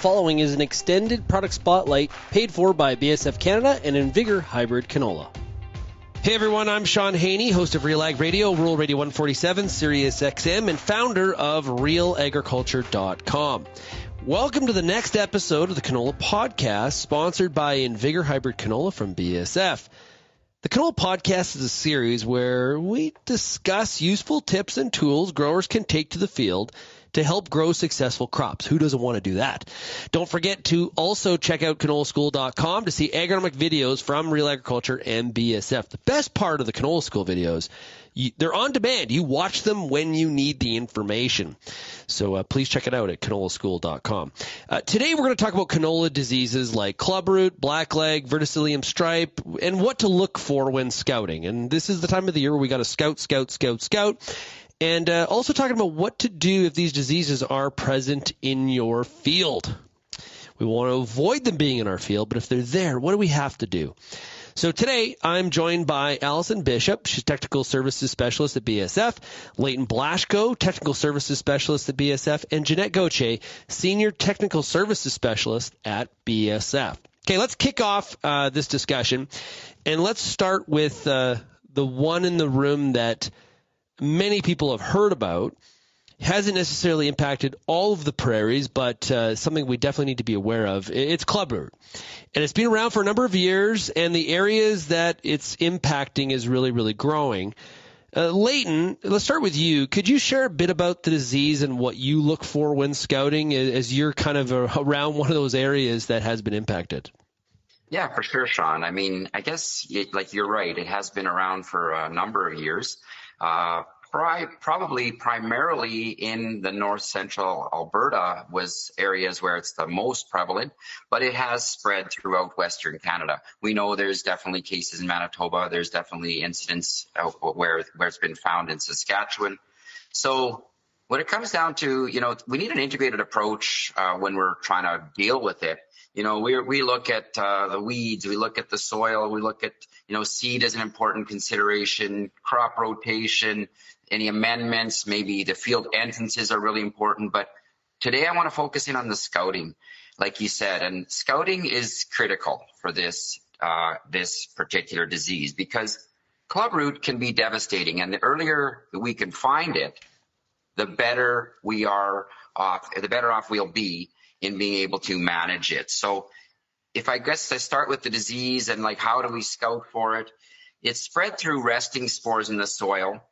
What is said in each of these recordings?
following is an extended product spotlight paid for by BSF Canada and Invigor Hybrid Canola. Hey everyone, I'm Sean Haney, host of Real Ag Radio, Rural Radio 147, Sirius XM, and founder of RealAgriculture.com. Welcome to the next episode of the Canola PODcast, sponsored by Invigor Hybrid Canola from BSF. The Canola PODcast is a series where we discuss useful tips and tools growers can take to the field to help grow successful crops. Who doesn't want to do that? Don't forget to also check out canolaschool.com to see agronomic videos from Real Agriculture and BSF. The best part of the Canola School videos, they're on demand. You watch them when you need the information. So please check it out at canolaschool.com. Today we're going to talk about canola diseases like clubroot, blackleg, verticillium stripe, and what to look for when scouting. And this is the time of the year where we got to scout. And also talking about what to do if these diseases are present in your field. We want to avoid them being in our field, but if they're there, what do we have to do? So today, I'm joined by Allison Bishop. She's Technical Services Specialist at BSF, Leighton Blaschko, Technical Services Specialist at BSF, and Jeanette Gauthier, Senior Technical Services Specialist at BSF. Okay, let's kick off this discussion, and let's start with the one in the room that many people have heard about. Hasn't necessarily impacted all of the prairies, but something we definitely need to be aware of. It's clubroot. And it's been around for a number of years, and the areas that it's impacting is really, really growing. Leighton, let's start with you. Could you share a bit about the disease and what you look for when scouting as you're kind of around one of those areas that has been impacted? Yeah, for sure, Sean. I mean, I guess like you're right. It has been around for a number of years. Probably primarily in the north central Alberta was areas where it's the most prevalent, but it has spread throughout Western Canada. We know there's definitely cases in Manitoba. There's definitely incidents where it's been found in Saskatchewan. So when it comes down to, we need an integrated approach when we're trying to deal with it. We look at the weeds, we look at the soil, we look at, seed as an important consideration, crop rotation, any amendments, maybe the field entrances are really important. But today I want to focus in on the scouting, like you said, and scouting is critical for this particular disease because clubroot can be devastating. And the earlier we can find it, the better off we'll be in being able to manage it. So if I start with the disease and like how do we scout for it, it's spread through resting spores in the soil,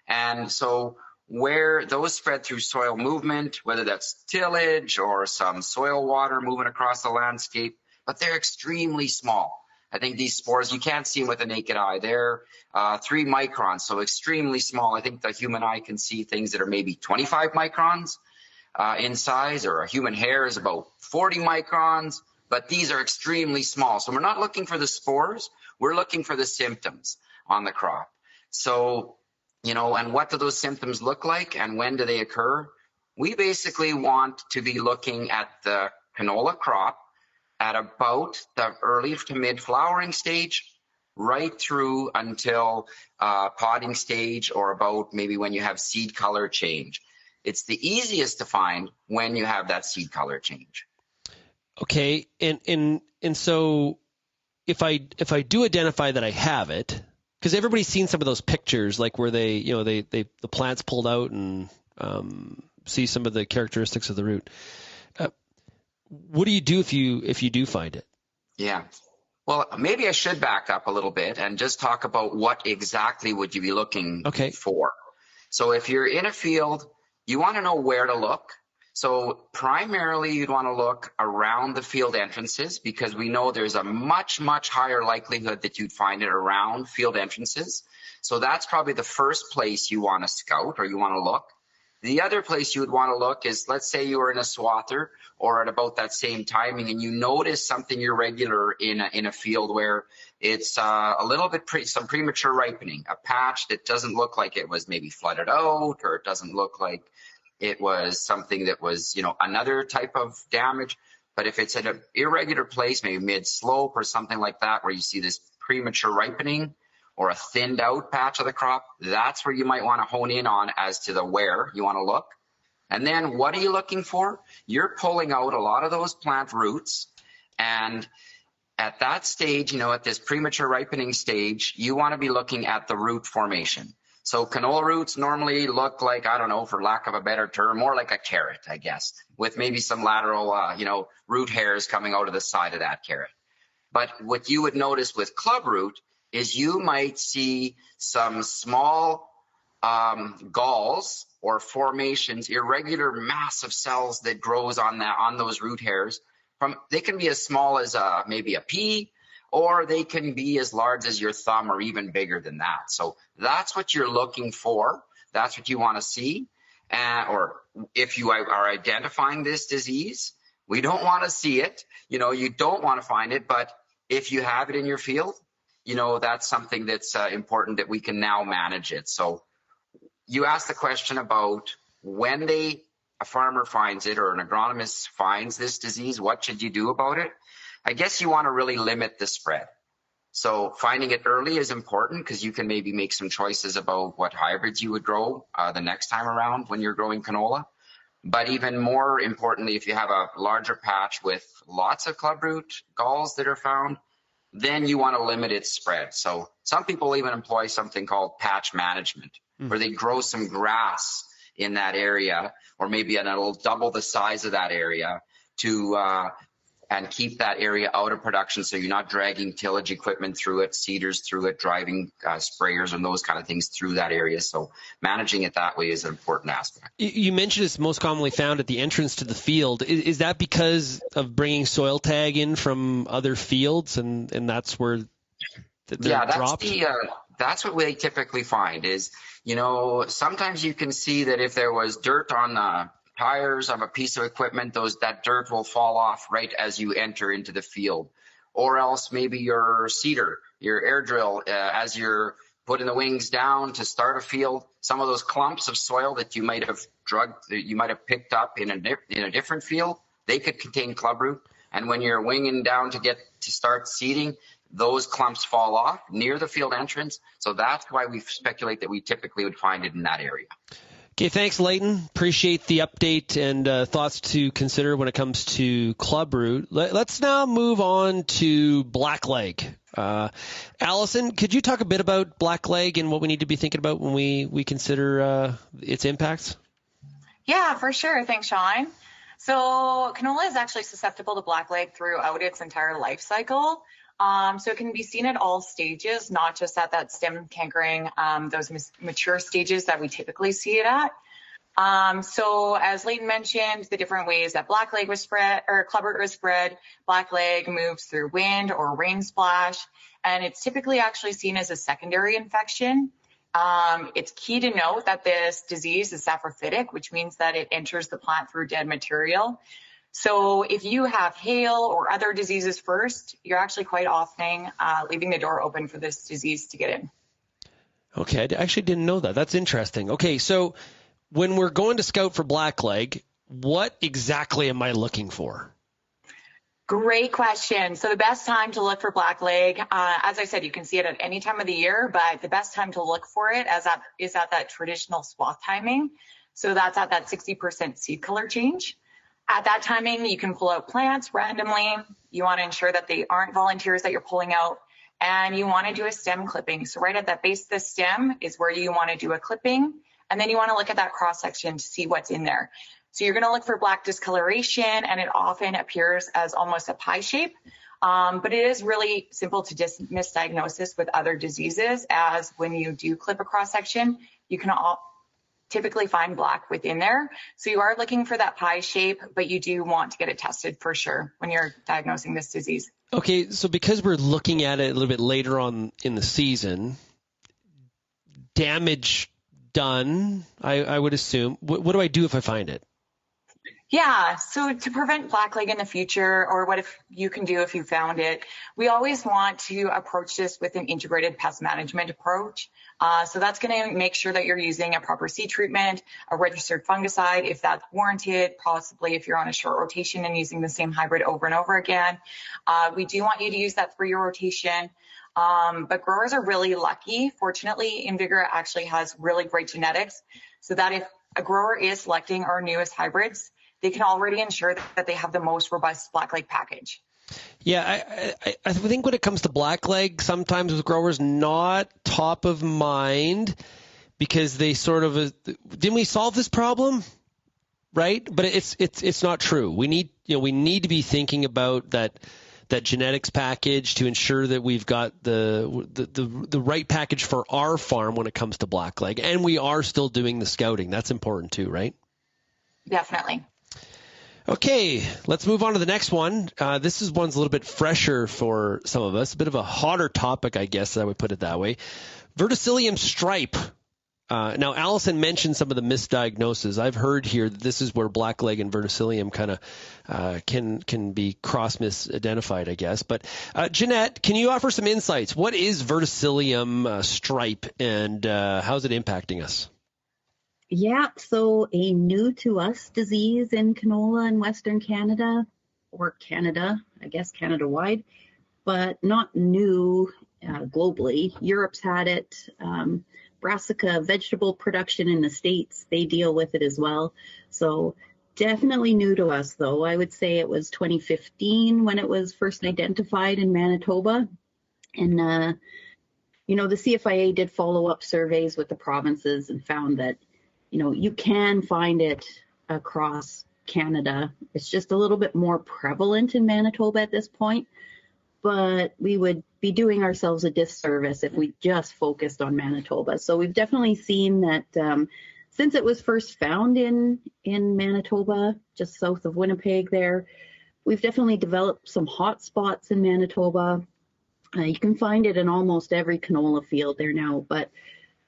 and so where those spread through soil movement, whether that's tillage or some soil water moving across the landscape, but they're extremely small. I think these spores, you can't see them with the naked eye. They're 3 microns, so extremely small. I think the human eye can see things that are maybe 25 microns in size, or a human hair is about 40 microns, but these are extremely small. So we're not looking for the spores, we're looking for the symptoms on the crop. So, and what do those symptoms look like and when do they occur? We basically want to be looking at the canola crop at about the early to mid flowering stage, right through until podding stage, or about maybe when you have seed color change. It's the easiest to find when you have that seed color change. Okay, and so if I do identify that I have it, because everybody's seen some of those pictures, like where they the plant's pulled out and see some of the characteristics of the root. What do you do if you do find it? Yeah. Well, maybe I should back up a little bit and just talk about what exactly would you be looking for. So if you're in a field, you want to know where to look. So primarily you'd want to look around the field entrances because we know there's a much, much higher likelihood that you'd find it around field entrances. So that's probably the first place you want to scout or you want to look. The other place you would want to look is, let's say you were in a swather or at about that same timing and you notice something irregular in a field where it's a little bit some premature ripening, a patch that doesn't look like it was maybe flooded out, or it doesn't look like it was something that was, another type of damage. But if it's at an irregular place, maybe mid-slope or something like that, where you see this premature ripening or a thinned out patch of the crop, that's where you might want to hone in on as to the where you want to look. And then what are you looking for? You're pulling out a lot of those plant roots. And at that stage, at this premature ripening stage, you want to be looking at the root formation. So canola roots normally look like, I don't know, for lack of a better term, more like a carrot, I guess, with maybe some lateral, root hairs coming out of the side of that carrot. But what you would notice with clubroot is you might see some small galls or formations, irregular mass of cells that grows on those root hairs. They can be as small as maybe a pea, or they can be as large as your thumb or even bigger than that. So that's what you're looking for. That's what you want to see. Or if you are identifying this disease, we don't want to see it. You don't want to find it, but if you have it in your field, that's something that's important that we can now manage it. So you asked the question about when a farmer finds it or an agronomist finds this disease, what should you do about it? I guess you want to really limit the spread. So finding it early is important because you can maybe make some choices about what hybrids you would grow the next time around when you're growing canola. But even more importantly, if you have a larger patch with lots of clubroot galls that are found, then you want to limit its spread. So some people even employ something called patch management, where they grow some grass in that area, or maybe it'll double the size of that area to and keep that area out of production, so you're not dragging tillage equipment through it, seeders through it, driving sprayers and those kind of things through that area. So managing it that way is an important aspect. You mentioned it's most commonly found at the entrance to the field. Is that because of bringing soil tag in from other fields, and that's where they're dropped? That's what we typically find is, sometimes you can see that if there was dirt on the tires of a piece of equipment, that dirt will fall off right as you enter into the field. Or else maybe your seeder, your air drill, as you're putting the wings down to start a field, some of those clumps of soil that you might have picked up in a different field, they could contain clubroot. And when you're winging down to start seeding, those clumps fall off near the field entrance. So that's why we speculate that we typically would find it in that area. Okay, thanks, Leighton. Appreciate the update and thoughts to consider when it comes to clubroot. Let's now move on to blackleg. Allison, could you talk a bit about blackleg and what we need to be thinking about when we consider its impacts? Yeah, for sure. Thanks, Sean. So canola is actually susceptible to blackleg throughout its entire life cycle. So it can be seen at all stages, not just at that stem cankering, those mature stages that we typically see it at. So as Leighton mentioned, the different ways that blackleg was spread, or clubroot was spread, blackleg moves through wind or rain splash, and it's typically actually seen as a secondary infection. It's key to note that this disease is saprophytic, which means that it enters the plant through dead material. So if you have hail or other diseases first, you're actually quite often leaving the door open for this disease to get in. Okay, I actually didn't know that. That's interesting. Okay, so when we're going to scout for blackleg, what exactly am I looking for? Great question. So the best time to look for blackleg, as I said, you can see it at any time of the year, but the best time to look for it is at that traditional swath timing. So that's at that 60% seed color change. At that timing, you can pull out plants randomly. You want to ensure that they aren't volunteers that you're pulling out, and you want to do a stem clipping. So right at that base of the stem is where you want to do a clipping, and then you want to look at that cross section to see what's in there. So you're going to look for black discoloration, and it often appears as almost a pie shape, but it is really simple to misdiagnose this with other diseases, as when you do clip a cross section, you can typically find black within there. So you are looking for that pie shape, but you do want to get it tested for sure when you're diagnosing this disease. Okay, so because we're looking at it a little bit later on in the season, damage done, I would assume. What do I do if I find it? Yeah, so to prevent blackleg in the future, or what if you can do if you found it, we always want to approach this with an integrated pest management approach. So that's going to make sure that you're using a proper seed treatment, a registered fungicide if that's warranted, possibly if you're on a short rotation and using the same hybrid over and over again. We do want you to use that 3-year rotation. But growers are really lucky. Fortunately, InVigor actually has really great genetics, so that if a grower is selecting our newest hybrids, they can already ensure that they have the most robust blackleg package. Yeah, I think when it comes to blackleg, sometimes with growers, not top of mind because they sort of didn't we solve this problem, right? But it's not true. We need to be thinking about that genetics package to ensure that we've got the right package for our farm when it comes to blackleg, and we are still doing the scouting. That's important too, right? Definitely. Okay, let's move on to the next one. This one's a little bit fresher for some of us, a bit of a hotter topic, I guess I would put it that way. Verticillium stripe. Now, Allison mentioned some of the misdiagnoses. I've heard here that this is where blackleg and verticillium kind of can be cross-misidentified, I guess. But Jeanette, can you offer some insights? What is verticillium stripe, and how's it impacting us? Yeah, so a new to us disease in canola in Western Canada, or Canada, I guess Canada-wide, but not new globally. Europe's had it. Brassica vegetable production in the States, they deal with it as well. So definitely new to us, though. I would say it was 2015 when it was first identified in Manitoba. And, the CFIA did follow-up surveys with the provinces and found that you can find it across Canada. It's just a little bit more prevalent in Manitoba at this point, but we would be doing ourselves a disservice if we just focused on Manitoba. So we've definitely seen that since it was first found in Manitoba, just south of Winnipeg there, we've definitely developed some hot spots in Manitoba. You can find it in almost every canola field there now, but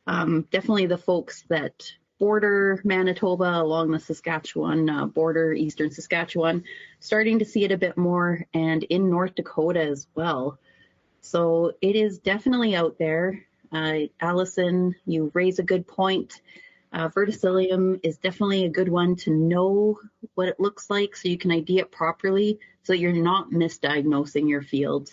definitely the folks that border Manitoba along the Saskatchewan border, eastern Saskatchewan, starting to see it a bit more, and in North Dakota as well. So it is definitely out there. Allison, you raise a good point. Verticillium is definitely a good one to know what it looks like so you can ID it properly so you're not misdiagnosing your field,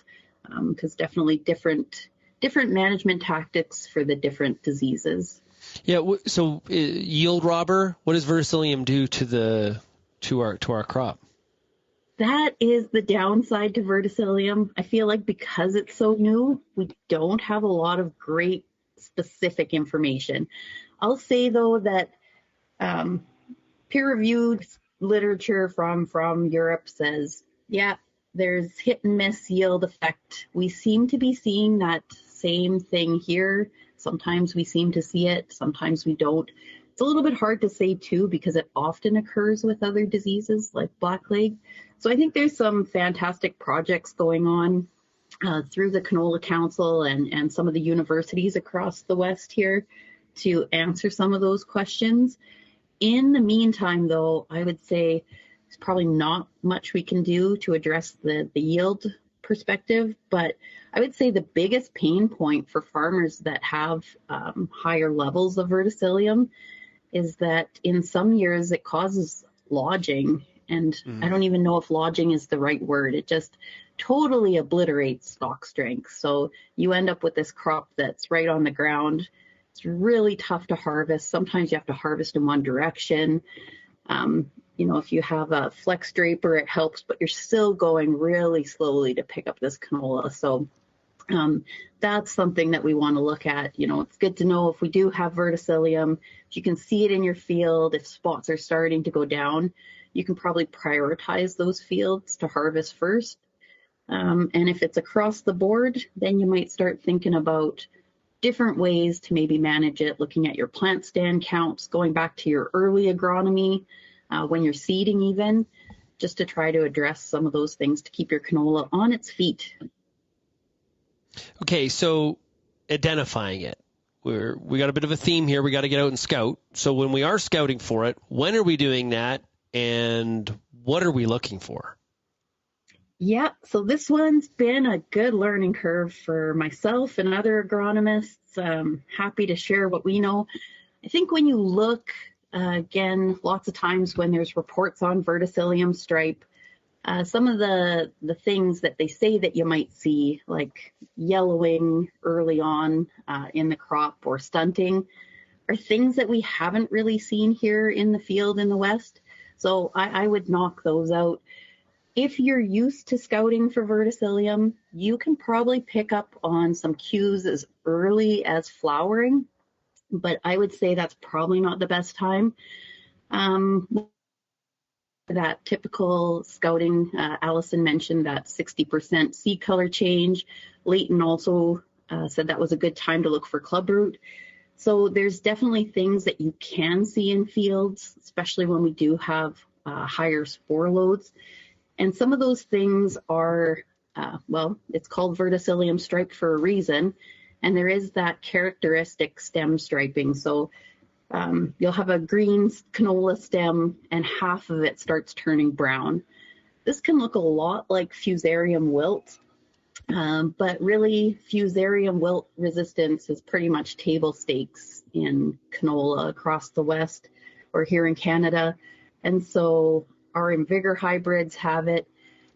because definitely different management tactics for the different diseases. Yeah. So yield robber, what does verticillium do to our crop? That is the downside to verticillium. I feel like because it's so new, we don't have a lot of great specific information. I'll say though that peer-reviewed literature from Europe says, yeah, there's hit and miss yield effect. We seem to be seeing that same thing here. Sometimes we seem to see it, sometimes we don't. It's a little bit hard to say too because it often occurs with other diseases like blackleg. So I think there's some fantastic projects going on through the Canola Council and some of the universities across the West here to answer some of those questions. In the meantime, though, I would say there's probably not much we can do to address the yield perspective, but I would say the biggest pain point for farmers that have higher levels of verticillium is that in some years it causes lodging, and I don't even know if lodging is the right word. It just totally obliterates stalk strength. So you end up with this crop that's right on the ground. It's really tough to harvest. Sometimes you have to harvest in one direction. If you have a flex draper, it helps, but you're still going really slowly to pick up this canola. So that's something that we want to look at. It's good to know if we do have verticillium, if you can see it in your field, if spots are starting to go down, you can probably prioritize those fields to harvest first. And if it's across the board, then you might start thinking about different ways to maybe manage it, looking at your plant stand counts, going back to your early agronomy, when you're seeding even, just to try to address some of those things to keep your canola on its feet. Okay, so identifying it. We got a bit of a theme here. We got to get out and scout. So when we are scouting for it, when are we doing that, and what are we looking for? Yeah, so this one's been a good learning curve for myself and other agronomists. Happy to share what we know. I think when you look, again, lots of times when there's reports on verticillium stripe, some of the things that they say that you might see, like yellowing early on in the crop or stunting, are things that we haven't really seen here in the field in the West. So I would knock those out. If you're used to scouting for verticillium, you can probably pick up on some cues as early as flowering, but I would say that's probably not the best time. That typical scouting, Allison mentioned that 60% seed color change. Leighton also said that was a good time to look for clubroot. So there's definitely things that you can see in fields, especially when we do have higher spore loads. And some of those things are, well, it's called verticillium stripe for a reason. And there is that characteristic stem striping. So you'll have a green canola stem and half of it starts turning brown. This can look a lot like fusarium wilt, but really fusarium wilt resistance is pretty much table stakes in canola across the West or here in Canada. And so our Invigor hybrids have it.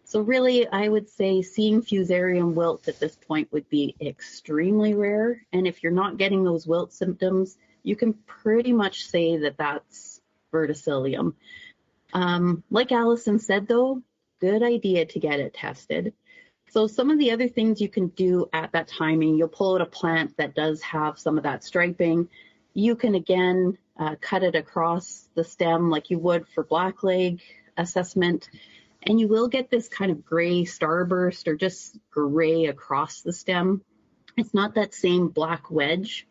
So really, I would say seeing fusarium wilt at this point would be extremely rare. And if you're not getting those wilt symptoms, you can pretty much say that that's verticillium. Like Allison said, though, good idea to get it tested. So some of the other things you can do at that timing, you'll pull out a plant that does have some of that striping. You can, again, cut it across the stem like you would for blackleg assessment. And you will get this kind of gray starburst or just gray across the stem. It's not that same black wedge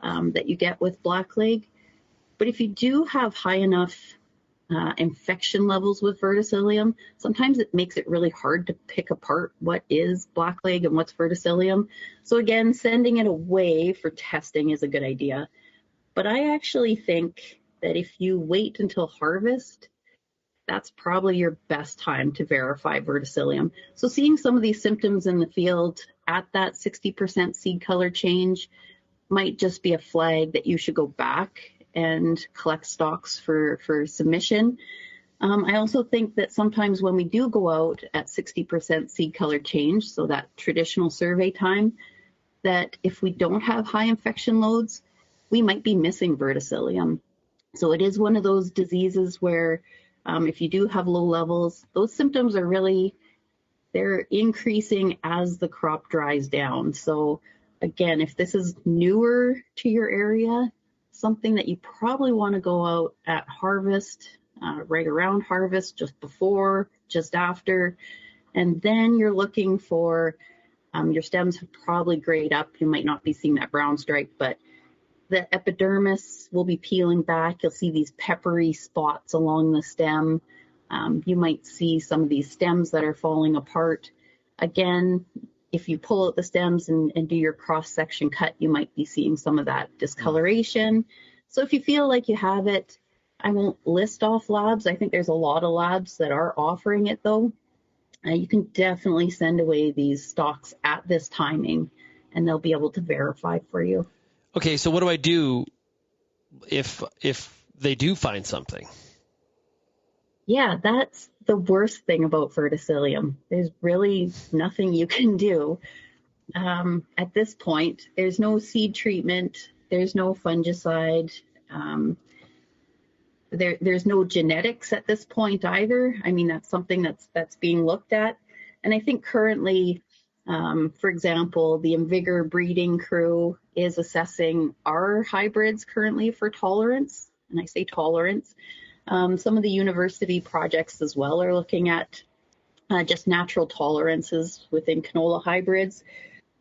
that you get with blackleg. But if you do have high enough infection levels with verticillium, sometimes it makes it really hard to pick apart what is blackleg and what's verticillium. So again, sending it away for testing is a good idea. But I actually think that if you wait until harvest, that's probably your best time to verify verticillium. So seeing some of these symptoms in the field at that 60% seed color change might just be a flag that you should go back and collect stocks for submission. I also think that sometimes when we do go out at 60% seed color change, so that traditional survey time, that if we don't have high infection loads, we might be missing verticillium. So it is one of those diseases where if you do have low levels, those symptoms are really, they're increasing as the crop dries down. So again, if this is newer to your area, something that you probably want to go out at harvest, right around harvest, just before, just after, and then you're looking for, your stems have probably grayed up. You might not be seeing that brown stripe, but the epidermis will be peeling back. You'll see these peppery spots along the stem. You might see some of these stems that are falling apart. Again, if you pull out the stems and do your cross-section cut, you might be seeing some of that discoloration. So if you feel like you have it, I won't list off labs. I think there's a lot of labs that are offering it, though. You can definitely send away these stocks at this timing, and they'll be able to verify for you. Okay, so what do I do if they do find something? Yeah, that's the worst thing about verticillium. There's really nothing you can do. At this point, there's no seed treatment, there's no fungicide, there's no genetics at this point either. I mean, that's something that's being looked at. And I think currently, for example, the Invigor breeding crew is assessing our hybrids currently for tolerance. And I say tolerance. Some of the university projects as well are looking at just natural tolerances within canola hybrids.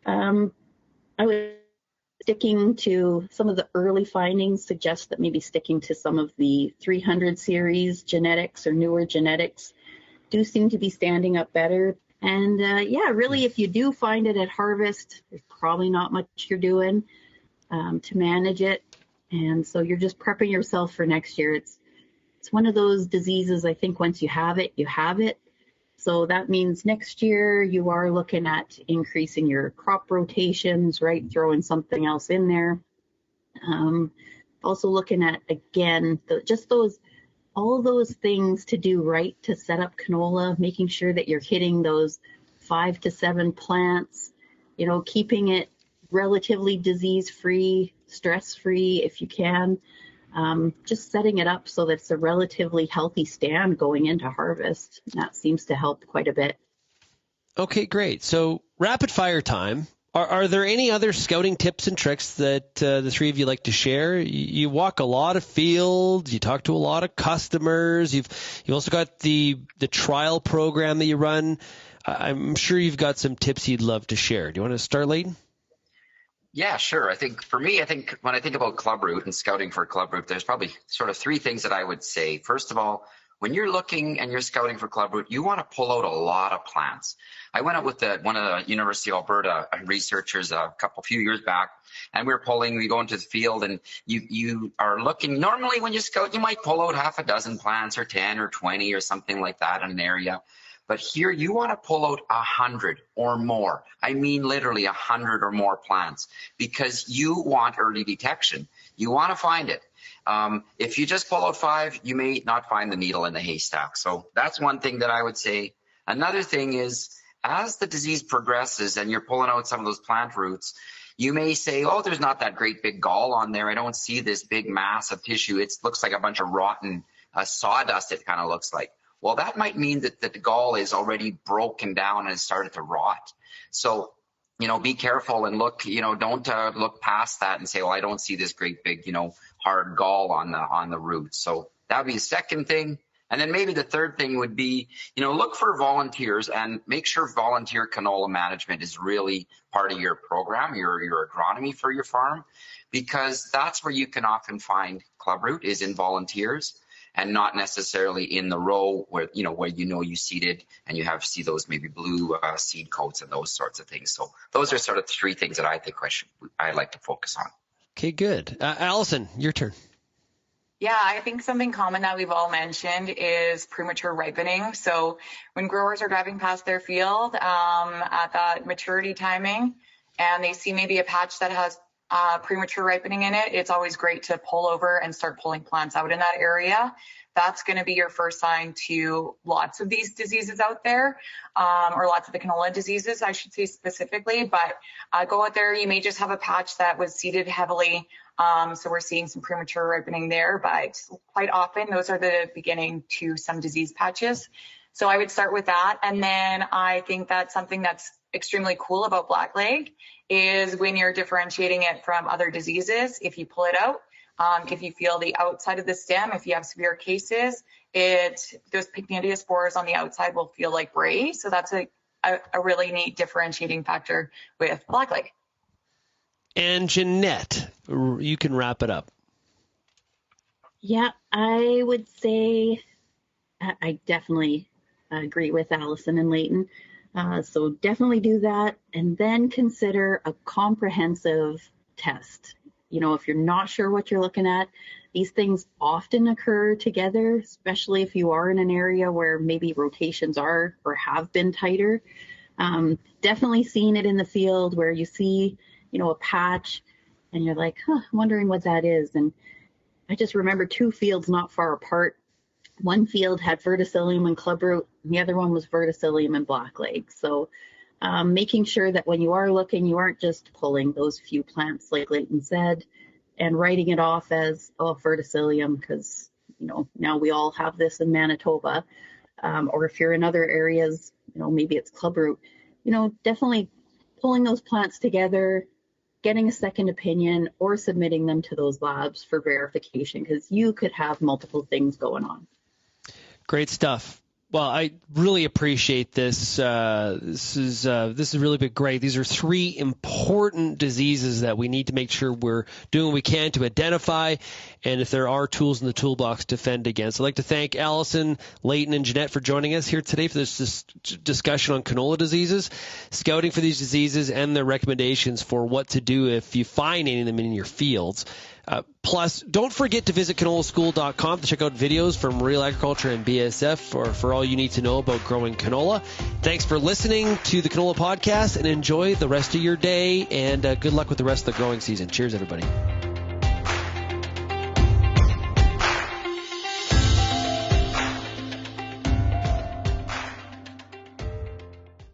I was sticking to some of the early findings suggest that maybe sticking to some of the 300 series genetics or newer genetics do seem to be standing up better. And yeah, really, if you do find it at harvest, there's probably not much you're doing to manage it. And so you're just prepping yourself for next year. It's one of those diseases, I think once you have it, you have it. So that means next year you are looking at increasing your crop rotations, right? Throwing something else in there. Also looking at, again, all of those things to do right to set up canola, making sure that you're hitting those 5 to 7 plants, keeping it relatively disease-free, stress-free if you can. Just setting it up so that it's a relatively healthy stand going into harvest. That seems to help quite a bit. Okay, great. So rapid fire time. Are there any other scouting tips and tricks that the three of you like to share? You walk a lot of fields. You talk to a lot of customers. You've also got the trial program that you run. I'm sure you've got some tips you'd love to share. Do you want to start, Leighton? Yeah, sure. I think when I think about clubroot and scouting for clubroot, there's probably sort of three things that I would say. First of all, when you're looking and you're scouting for clubroot, you want to pull out a lot of plants. I went out with one of the University of Alberta researchers a few years back, and we go into the field, and you are looking. Normally when you scout, you might pull out half a dozen plants or 10 or 20 or something like that in an area. But here you want to pull out 100 or more. I mean, literally 100 or more plants, because you want early detection. You want to find it. If you just pull out 5, you may not find the needle in the haystack. So that's one thing that I would say. Another thing is, as the disease progresses and you're pulling out some of those plant roots, you may say, oh, there's not that great big gall on there. I don't see this big mass of tissue. It looks like a bunch of rotten sawdust, it kind of looks like. Well, that might mean that the gall is already broken down and has started to rot. So, be careful and look, don't look past that and say, well, I don't see this great big, hard gall on the root. So that would be the second thing. And then maybe the third thing would be, look for volunteers and make sure volunteer canola management is really part of your program, your agronomy for your farm, because that's where you can often find clubroot is in volunteers and not necessarily in the row where you seeded and you see those maybe blue seed coats and those sorts of things. So those are sort of three things that I think I'd like to focus on. Okay, good. Allison, your turn. Yeah, I think something common that we've all mentioned is premature ripening. So when growers are driving past their field at that maturity timing and they see maybe a patch that has premature ripening in it, it's always great to pull over and start pulling plants out in that area. That's going to be your first sign to lots of these diseases out there, or lots of the canola diseases, I should say specifically. But go out there, you may just have a patch that was seeded heavily. So we're seeing some premature ripening there, but quite often those are the beginning to some disease patches. So I would start with that. And then I think that's something that's extremely cool about blackleg is when you're differentiating it from other diseases, if you pull it out, if you feel the outside of the stem, if you have severe cases, those pycnidia spores on the outside will feel like bray. So that's a really neat differentiating factor with blackleg. And Jeanette, you can wrap it up. Yeah, I would say I definitely agree with Allison and Leighton. So definitely do that, and then consider a comprehensive test. If you're not sure what you're looking at, these things often occur together, especially if you are in an area where maybe rotations are or have been tighter. Definitely seeing it in the field where you see, a patch and you're like, I'm wondering what that is. And I just remember 2 fields not far apart. One field had verticillium and clubroot, and the other one was verticillium and blackleg. So making sure that when you are looking, you aren't just pulling those few plants like Leighton said and writing it off as, verticillium, because, now we all have this in Manitoba. Or if you're in other areas, maybe it's clubroot, definitely pulling those plants together, getting a second opinion, or submitting them to those labs for verification, because you could have multiple things going on. Great stuff. Well, I really appreciate this. This has really been great. These are 3 important diseases that we need to make sure we're doing what we can to identify, and if there are tools in the toolbox to fend against. I'd like to thank Allison, Leighton, and Jeanette for joining us here today for this discussion on canola diseases, scouting for these diseases, and their recommendations for what to do if you find any of them in your fields. Plus, don't forget to visit canolaschool.com to check out videos from RealAgriculture and BASF for all you need to know about growing canola. Thanks for listening to the Canola Podcast, and enjoy the rest of your day, and good luck with the rest of the growing season. Cheers, everybody.